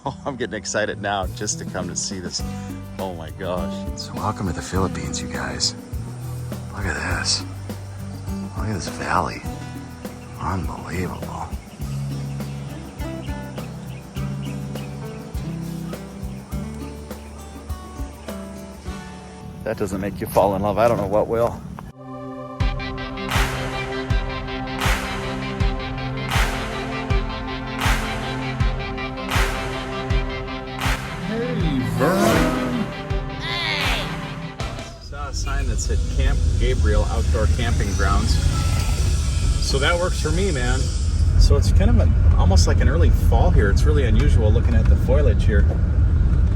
Oh, I'm getting excited now just to come to see this. Oh my gosh. So welcome to the Philippines, you guys. Look at this. Look at this valley. Unbelievable. That doesn't make you fall in love. I don't know what will. Hey, Vern. Hey. Saw a sign that said Camp Gabriel Outdoor Camping Grounds. So that works for me, man. So it's kind of almost like an early fall here. It's really unusual looking at the foliage here.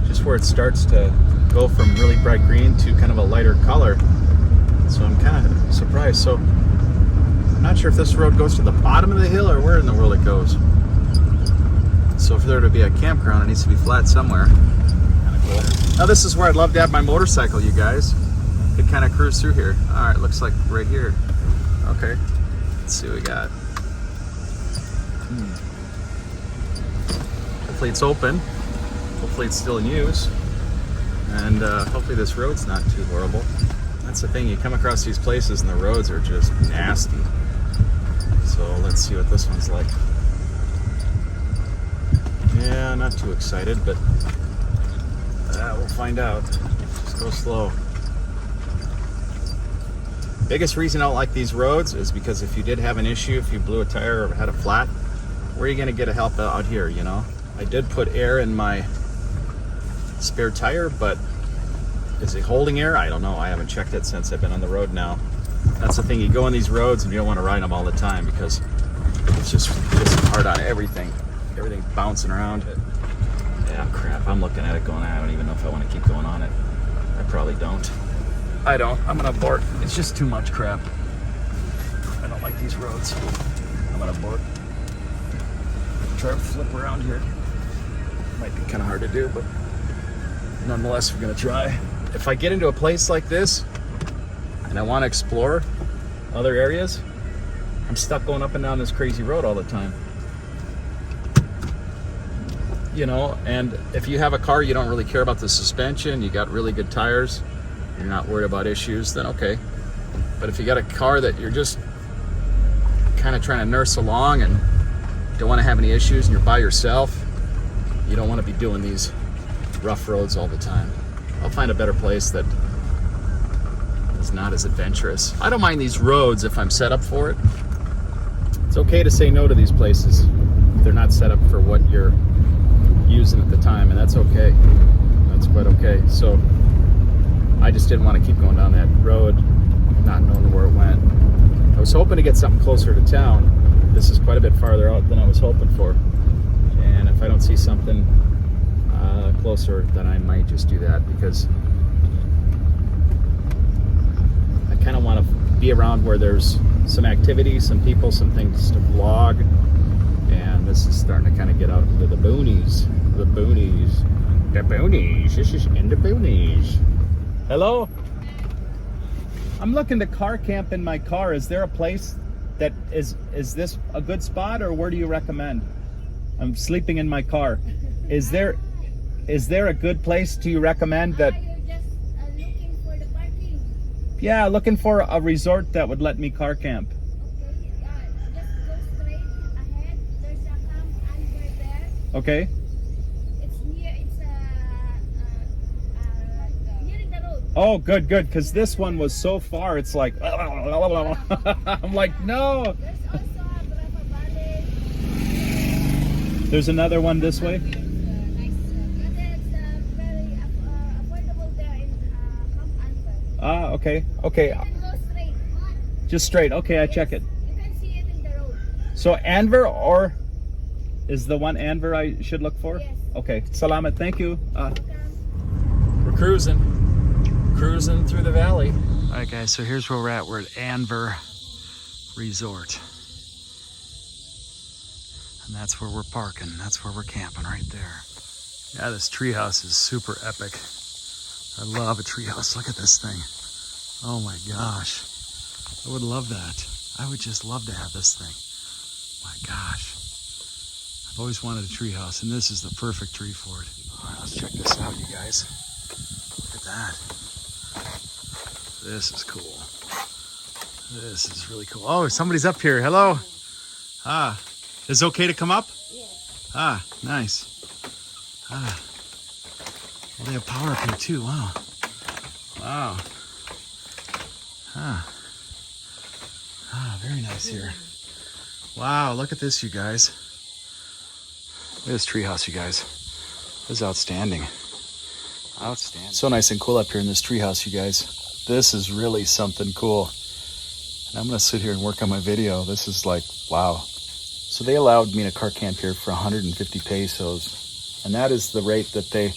Just where it starts to go from really bright green to kind of a lighter color. So I'm kind of surprised. So I'm not sure if this road goes to the bottom of the hill or where in the world it goes. So for there to be a campground, it needs to be flat somewhere. Kind of cool. Now this is where I'd love to have my motorcycle, you guys. Could kind of cruise through here. All right, looks like right here. Okay, let's see what we got. Hopefully it's open. Hopefully it's still in use. And hopefully this road's not too horrible. That's the thing, you come across these places and the roads are just nasty. So let's see what this one's like. Yeah, not too excited, but we'll find out. Just go slow. Biggest reason I don't like these roads is because if you did have an issue, if you blew a tire or had a flat, where are you gonna get a help out here, you know? I did put air in my spare tire, but is it holding air? I don't know. I haven't checked it since I've been on the road now. That's the thing, you go on these roads and you don't want to ride them all the time because it's just hard on everything. Everything's bouncing around. Yeah, crap. I'm looking at it going, I don't even know if I want to keep going on it. I probably don't. I don't. I'm going to abort. It's just too much crap. I don't like these roads. I'm going to abort. Try to flip around here. Might be kind of hard to do, but nonetheless, we're gonna try. If I get into a place like this and I want to explore other areas, I'm stuck going up and down this crazy road all the time. You know, and if you have a car, you don't really care about the suspension, you got really good tires, you're not worried about issues, then okay. But if you got a car that you're just kind of trying to nurse along and don't want to have any issues and you're by yourself, you don't want to be doing these rough roads all the time. I'll find a better place that is not as adventurous. I don't mind these roads if I'm set up for it. It's okay to say no to these places if they're not set up for what you're using at the time, and that's okay. That's quite okay. So I just didn't want to keep going down that road not knowing where it went. I was hoping to get something closer to town. This is quite a bit farther out than I was hoping for. And if I don't see something closer, then I might just do that because I kind of want to be around where there's some activity, some people, some things to vlog. And this is starting to kind of get out into the boonies. The boonies. The boonies. This is in the boonies. Hello? I'm looking to car camp in my car. Is there a place that is this a good spot, or where do you recommend? I'm sleeping in my car. Is there a good place do you recommend that? You're just looking for the parking. Yeah, looking for a resort that would let me car camp. Okay, just go straight ahead. There's a Camp Anver there. Okay. It's nearing the road. Oh, good, because this one was so far, it's like, I'm like, no. There's also a Brava Valley. There's another one this way. Nice. But it's very affordable there in Camp Anver. Ah, okay. You can go straight. Just straight. Okay, I check it. You can see it in the road. So Anver, or is the one Anver I should look for? Yes. Okay. Salamat. Thank you. Welcome. We're cruising through the valley. All right, guys. So here's where we're at. We're at Anver Resort, and that's where we're parking. That's where we're camping right there. Yeah, this treehouse is super epic. I love a treehouse. Look at this thing. Oh my gosh. I would love that. I would just love to have this thing. My gosh. I've always wanted a tree house, and this is the perfect tree for it. All right, let's check this out, you guys. Look at that. This is cool. This is really cool. Oh, somebody's up here. Hello. Ah, is it okay to come up? Yes. Ah, nice. Ah. Well, they have power up here too. Wow. Wow. Ah. Ah, very nice here. Wow, look at this, you guys. Look at this treehouse, you guys. This is outstanding. Outstanding. So nice and cool up here in this treehouse, you guys. This is really something cool. And I'm gonna sit here and work on my video. This is like, wow. So they allowed me to car camp here for 150 pesos. And that is the rate that they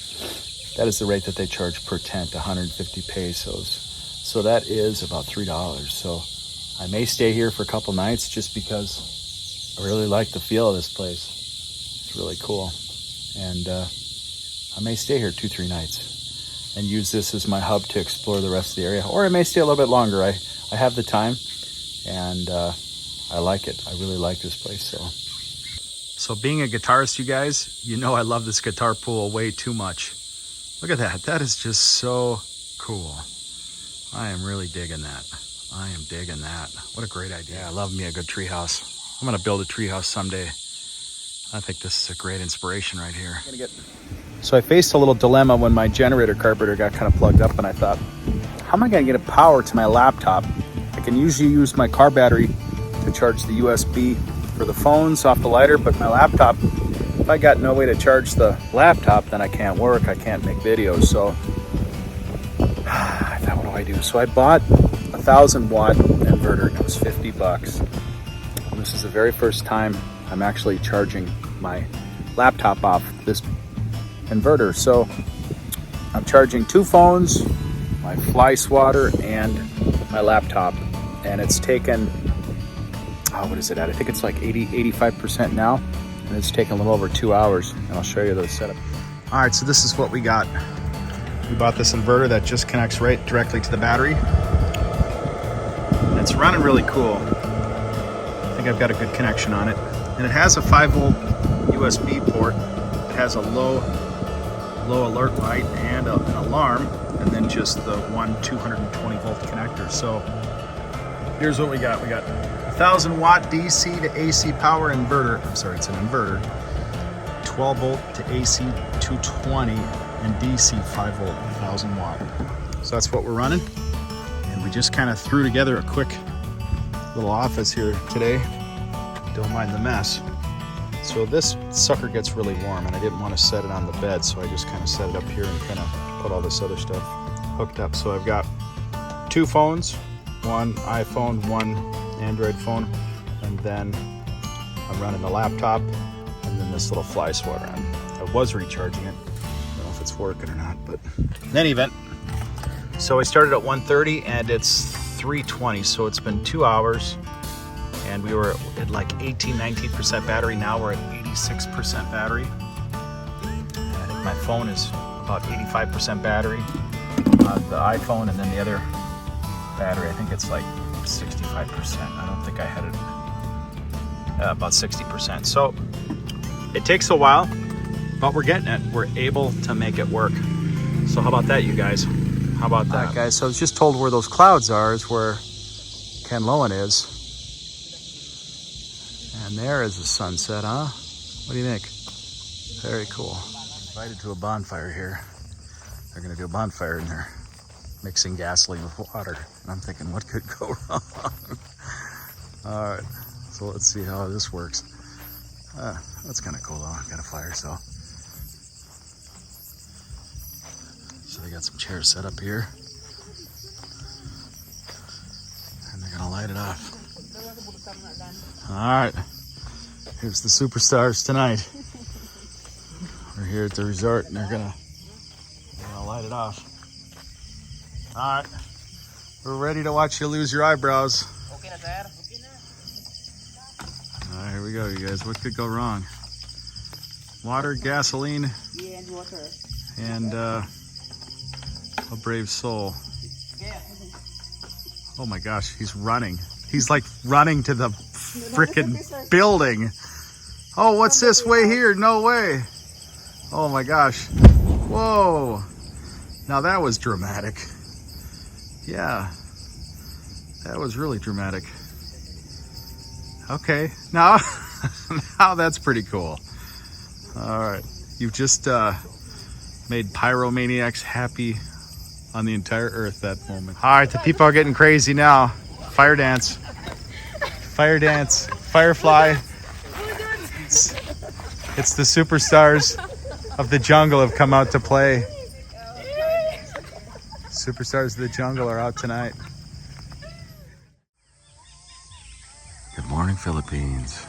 charge per tent, 150 pesos. So that is about $3. So I may stay here for a couple nights just because I really like the feel of this place. It's really cool. And I may stay here 2-3 nights and use this as my hub to explore the rest of the area. Or I may stay a little bit longer. I have the time, and I like it. I really like this place. So being a guitarist, you guys, you know I love this guitar pool way too much. Look at that. That is just so cool. I am really digging that. I am digging that. What a great idea. Yeah, I love me a good tree house. I'm going to build a tree house someday. I think this is a great inspiration right here. So I faced a little dilemma when my generator carburetor got kind of plugged up, and I thought, how am I going to get a power to my laptop? I can usually use my car battery to charge the USB for the phones off the lighter, but my laptop, if I got no way to charge the laptop, then I can't work, I can't make videos. So I thought, what do I do? So I bought a 1,000-watt inverter, and it was $50. And this is the very first time I'm actually charging my laptop off this inverter. So I'm charging 2 phones, my fly swatter, and my laptop, and it's taken, what is it at? I think it's like 85% now, and it's taken a little over 2 hours, and I'll show you the setup. All right, so this is what we got. We bought this inverter that just connects right directly to the battery. And it's running really cool. I think I've got a good connection on it. And it has a 5-volt USB port. It has a low alert light and an alarm, and then just the one 220-volt connector. So here's what we got. We got 1,000-watt DC to AC power inverter. I'm sorry, it's an inverter. 12-volt to AC 220 and DC 5-volt 1,000-watt. So that's what we're running. And we just kind of threw together a quick little office here today. Don't mind the mess. So this sucker gets really warm, and I didn't want to set it on the bed, so I just kind of set it up here and kind of put all this other stuff hooked up. So I've got 2 phones, one iPhone, one Android phone, and then I'm running the laptop, and then this little fly swatter on. I was recharging it. I don't know if it's working or not, but in any event. So I started at 1:30 and it's 3:20, so it's been 2 hours. And we were at like 18-19% battery. Now we're at 86% battery. I think my phone is about 85% battery on the iPhone, and then the other battery, I think it's like 65%. I don't think I had it about 60%. So it takes a while, but we're getting it. We're able to make it work. So how about that, you guys? How about that? All right, guys, so I was just told where those clouds are is where Ken Lowen is. And there is the sunset, huh? What do you think? Very cool. Invited to a bonfire here. They're gonna do a bonfire and they're mixing gasoline with water. And I'm thinking, what could go wrong? All right, so let's see how this works. That's kind of cool though. Got a fire, so they got some chairs set up here. And they're gonna light it off. All right, here's the superstars tonight. We're here at the resort, and they're gonna light it off. All right, we're ready to watch you lose your eyebrows. All right, here we go, you guys. What could go wrong? Water, gasoline, and water, and a brave soul. Oh my gosh, he's running. He's like running to the frickin' building. Oh, what's this way here? No way. Oh my gosh. Whoa. Now that was dramatic. Yeah. That was really dramatic. Okay. Now, now that's pretty cool. All right. You've just made pyromaniacs happy on the entire earth that moment. All right. The people are getting crazy now. Fire dance. Fire dance. Firefly. It's the superstars of the jungle have come out to play. Superstars of the jungle are out tonight. Good morning, Philippines.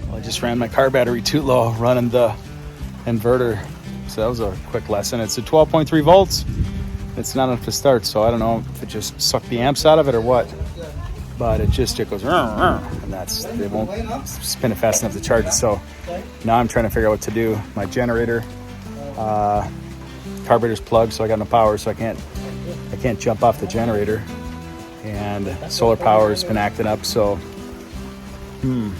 Well, I just ran my car battery too low running the inverter. So that was a quick lesson. It's at 12.3 volts. It's not enough to start, so I don't know if it just sucked the amps out of it or what. But it goes, and it won't spin it fast enough to charge it. So now I'm trying to figure out what to do. My generator, carburetor's plugged, so I got no power, so I can't jump off the generator. And solar power has been acting up, so kind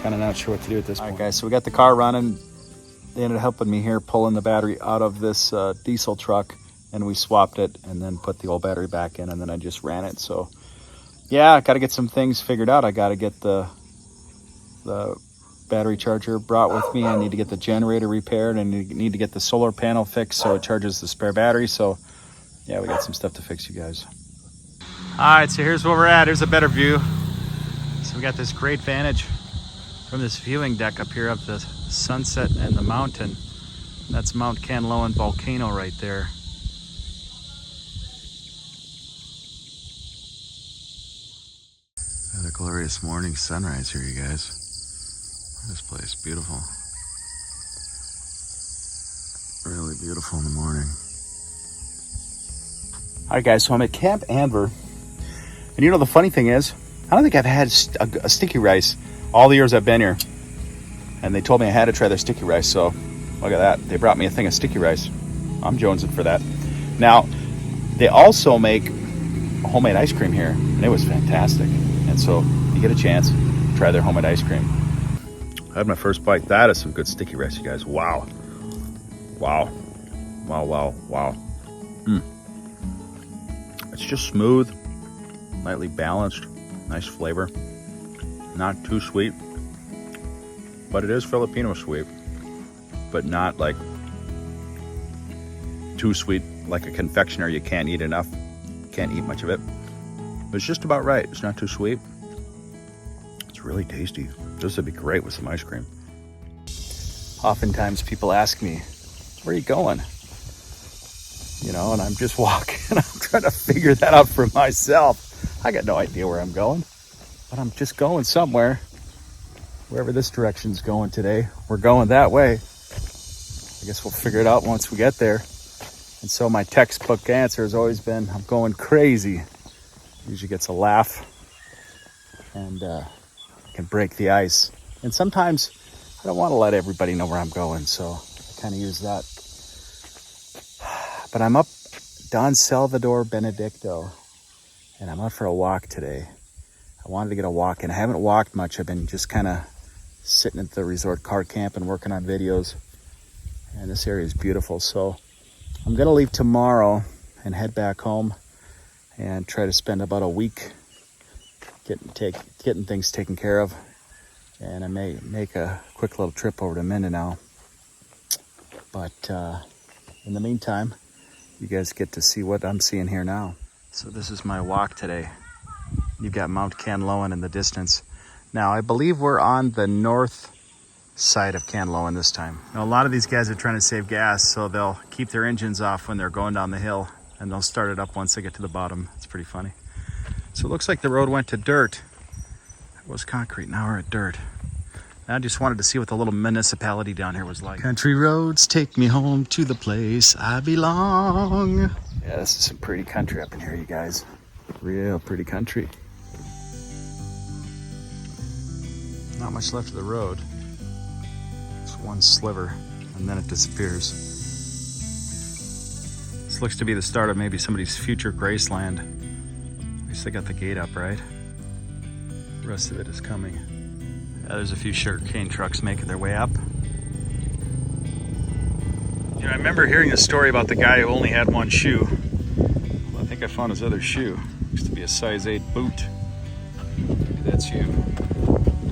of not sure what to do at this point. All right, guys, so we got the car running. They ended up helping me here pulling the battery out of this diesel truck, and we swapped it and then put the old battery back in, and then I just ran it. So yeah, I got to get some things figured out. I got to get the battery charger brought with me. I need to get the generator repaired, and need to get the solar panel fixed so it charges the spare battery. So yeah, we got some stuff to fix, you guys. All right, so here's where we're at. Here's a better view. So we got this great vantage from this viewing deck up here of the sunset and the mountain. That's Mount Canloan volcano right there. Another glorious morning sunrise here, you guys. This place, beautiful. Really beautiful in the morning. All right, guys, so I'm at Camp Anver. And you know, the funny thing is, I don't think I've had a sticky rice all the years I've been here. And they told me I had to try their sticky rice, so look at that. They brought me a thing of sticky rice. I'm jonesing for that. Now, they also make homemade ice cream here, and it was fantastic. And so, you get a chance, try their homemade ice cream. I had my first bite. That is some good sticky rice, you guys. Wow. Wow. Wow, wow, wow. It's just smooth, lightly balanced, nice flavor. Not too sweet, but it is Filipino sweet, but not like too sweet, like a confectioner. You can't eat enough, can't eat much of it. But it's just about right. It's not too sweet. It's really tasty. This would be great with some ice cream. Oftentimes people ask me, where are you going? You know, and I'm just walking. I'm trying to figure that out for myself. I got no idea where I'm going, but I'm just going somewhere. Wherever this direction's going today, we're going that way. I guess we'll figure it out once we get there. And so my textbook answer has always been, I'm going crazy. Usually gets a laugh and can break the ice. And sometimes I don't want to let everybody know where I'm going, so I kind of use that. But I'm up Don Salvador Benedicto, and I'm out for a walk today. I wanted to get a walk in. I haven't walked much. I've been just kind of sitting at the resort car camp and working on videos. And this area is beautiful. So I'm going to leave tomorrow and head back home and try to spend about a week getting things taken care of. And I may make a quick little trip over to Mindanao. But in the meantime, you guys get to see what I'm seeing here now. So this is my walk today. You've got Mount Canloan in the distance. Now, I believe we're on the north side of Canloan this time. Now, a lot of these guys are trying to save gas, so they'll keep their engines off when they're going down the hill, and they'll start it up once they get to the bottom. It's pretty funny. So it looks like the road went to dirt. It was concrete, now we're at dirt. I just wanted to see what the little municipality down here was like. Country roads take me home to the place I belong. Yeah, this is some pretty country up in here, you guys. Real pretty country. Not much left of the road. It's one sliver, and then it disappears. This looks to be the start of maybe somebody's future Graceland. At least they got the gate up, right? The rest of it is coming. Yeah, there's a few sugarcane trucks making their way up. You know, I remember hearing a story about the guy who only had one shoe. Well, I think I found his other shoe. Used to be a size 8 boot. Maybe that's you.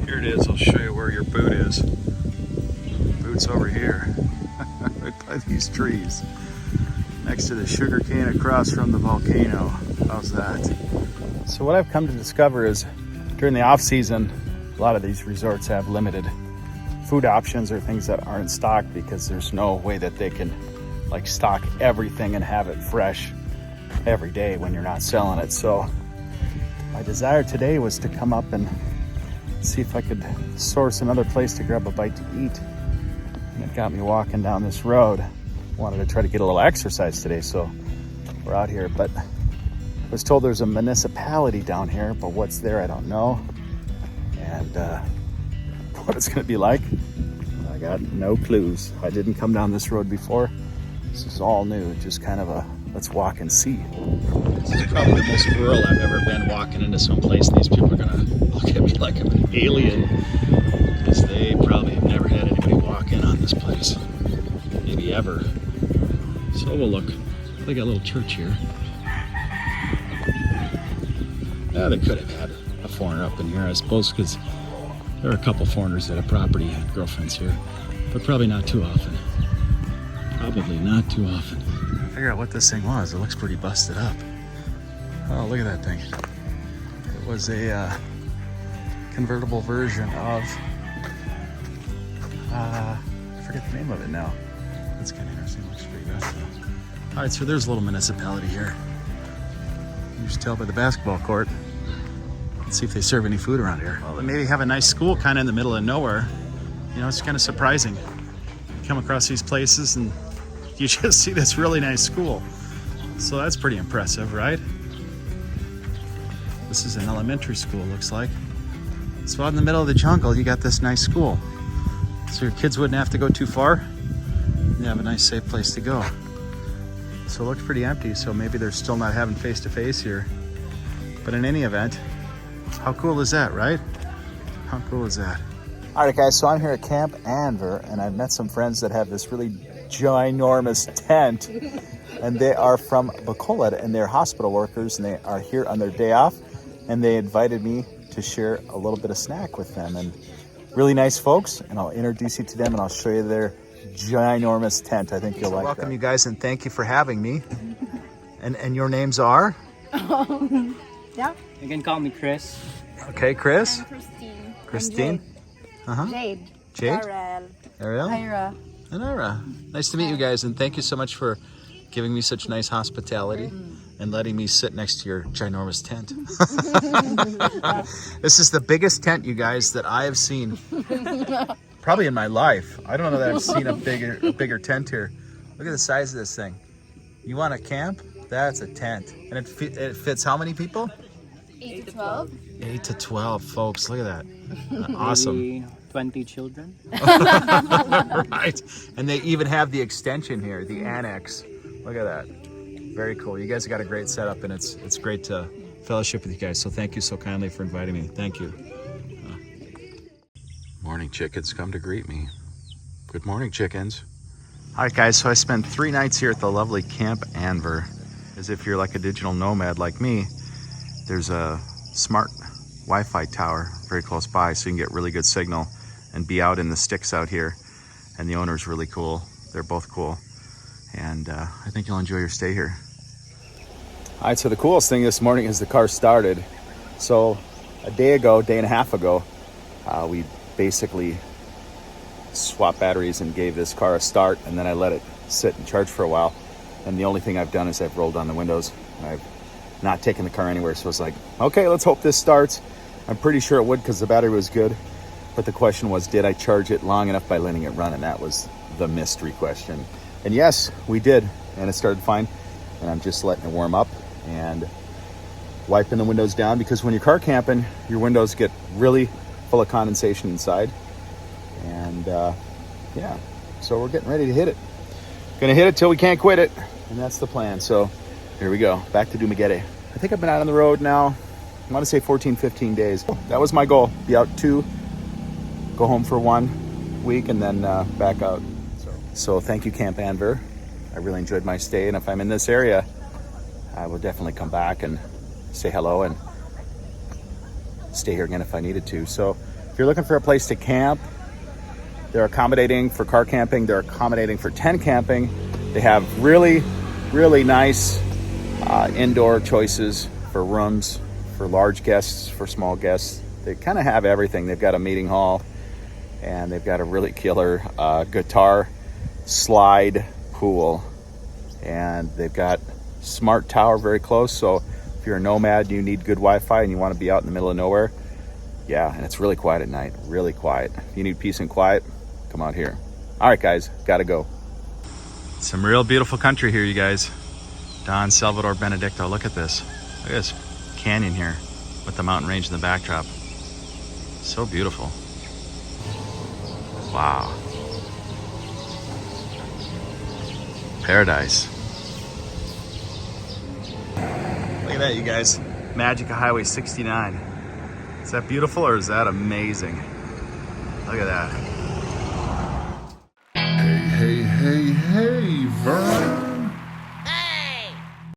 Here it is. I'll show you where your boot is. Boot's over here. Right by these trees. Next to the sugarcane across from the volcano. How's that? So what I've come to discover is during the off season, a lot of these resorts have limited food options or things that aren't stocked because there's no way that they can like stock everything and have it fresh every day when you're not selling it. So my desire today was to come up and see if I could source another place to grab a bite to eat. And it got me walking down this road. Wanted to try to get a little exercise today, so we're out here. But I was told there's a municipality down here, but what's there I don't know. And what it's gonna be like, I got no clues. I didn't come down this road before. This is all new, just kind of a let's walk and see. This is probably the most rural I've ever been, walking into some place. These people are gonna look at me like I'm an alien because they probably have never had anybody walk in on this place, maybe ever. So we'll look. They got a little church here. Yeah, they could have had a foreigner up in here, I suppose, because there are a couple foreigners that have property and girlfriends here, but probably not too often. Probably not too often. Figure out what this thing was. It looks pretty busted up. Oh, look at that thing. It was a convertible version of, I forget the name of it now. That's kind of interesting. Looks pretty rough though. All right, so there's a little municipality here. You just tell by the basketball court. Let's see if they serve any food around here. Well, they maybe have a nice school kind of in the middle of nowhere. You know, it's kind of surprising. You come across these places and you just see this really nice school. So that's pretty impressive, right? This is an elementary school, looks like. So out in the middle of the jungle, you got this nice school. So your kids wouldn't have to go too far. You have a nice, safe place to go. So it looks pretty empty, so maybe they're still not having face-to-face here. But in any event, how cool is that, right? How cool is that? All right, guys, so I'm here at Camp Anver, and I've met some friends that have this really ginormous tent, and they are from Bacolod, and they're hospital workers, and they are here on their day off, and they invited me to share a little bit of snack with them. And really nice folks, and I'll introduce you to them, and I'll show you their ginormous tent. I think you'll like that. Welcome, you guys, and thank you for having me. And your names are? Yeah. You can call me Chris. Okay, Chris. I'm Christine. Christine. Jade. Jade. Ariel. Ariel. Ira. And Ira. Nice to meet you guys, and thank you so much for giving me such nice hospitality and letting me sit next to your ginormous tent. This is the biggest tent, you guys, that I have seen probably in my life. I don't know that I've seen a bigger tent here. Look at the size of this thing. You want to camp? That's a tent. And it fits how many people? 8 to 12. 8 to 12, folks. Look at that. Awesome. Maybe 20 children. Right. And they even have the extension here, the annex. Look at that. Very cool. You guys got a great setup, and it's great to fellowship with you guys. So thank you so kindly for inviting me. Thank you. Morning chickens come to greet me. Good morning, chickens. All right, guys, so I spent 3 nights here at the lovely Camp Anver. As if you're like a digital nomad like me, there's a smart Wi-Fi tower very close by, so you can get really good signal and be out in the sticks out here. And the owner's really cool. They're both cool. And I think you'll enjoy your stay here. All right, so the coolest thing this morning is the car started. So a day and a half ago, we basically swapped batteries and gave this car a start, and then I let it sit and charge for a while. And the only thing I've done is I've rolled down the windows. I've not taken the car anywhere, so it's like, okay, let's hope this starts. I'm pretty sure it would because the battery was good. But the question was, did I charge it long enough by letting it run? And that was the mystery question. And yes, we did, and it started fine. And I'm just letting it warm up and wiping the windows down, because when you're car camping, your windows get really full of condensation inside. And yeah, so we're getting ready to hit it. Gonna hit it till we can't quit it. And that's the plan. So here we go, back to Dumaguete. I think I've been out on the road now, I want to say 14, 15 days. That was my goal, be out 2, go home for 1 week, and then back out. So thank you, Camp Anver. I really enjoyed my stay, and if I'm in this area, I will definitely come back and say hello and stay here again if I needed to. So if you're looking for a place to camp, they're accommodating for car camping, they're accommodating for tent camping. They have really, really nice indoor choices for rooms, for large guests, for small guests. They kind of have everything. They've got a meeting hall, and they've got a really killer guitar slide pool, and they've got smart tower very close. So if you're a nomad and you need good Wi-Fi and you want to be out in the middle of nowhere, yeah, and it's really quiet at night, really quiet. If you need peace and quiet, come out here. All right, guys, gotta go. Some real beautiful country here, you guys. Don Salvador Benedicto, look at this. Look at this canyon here with the mountain range in the backdrop. So beautiful. Wow. Paradise. Look at that, you guys. Magic Highway 69. Is that beautiful or is that amazing? Look at that. Hey, Vern.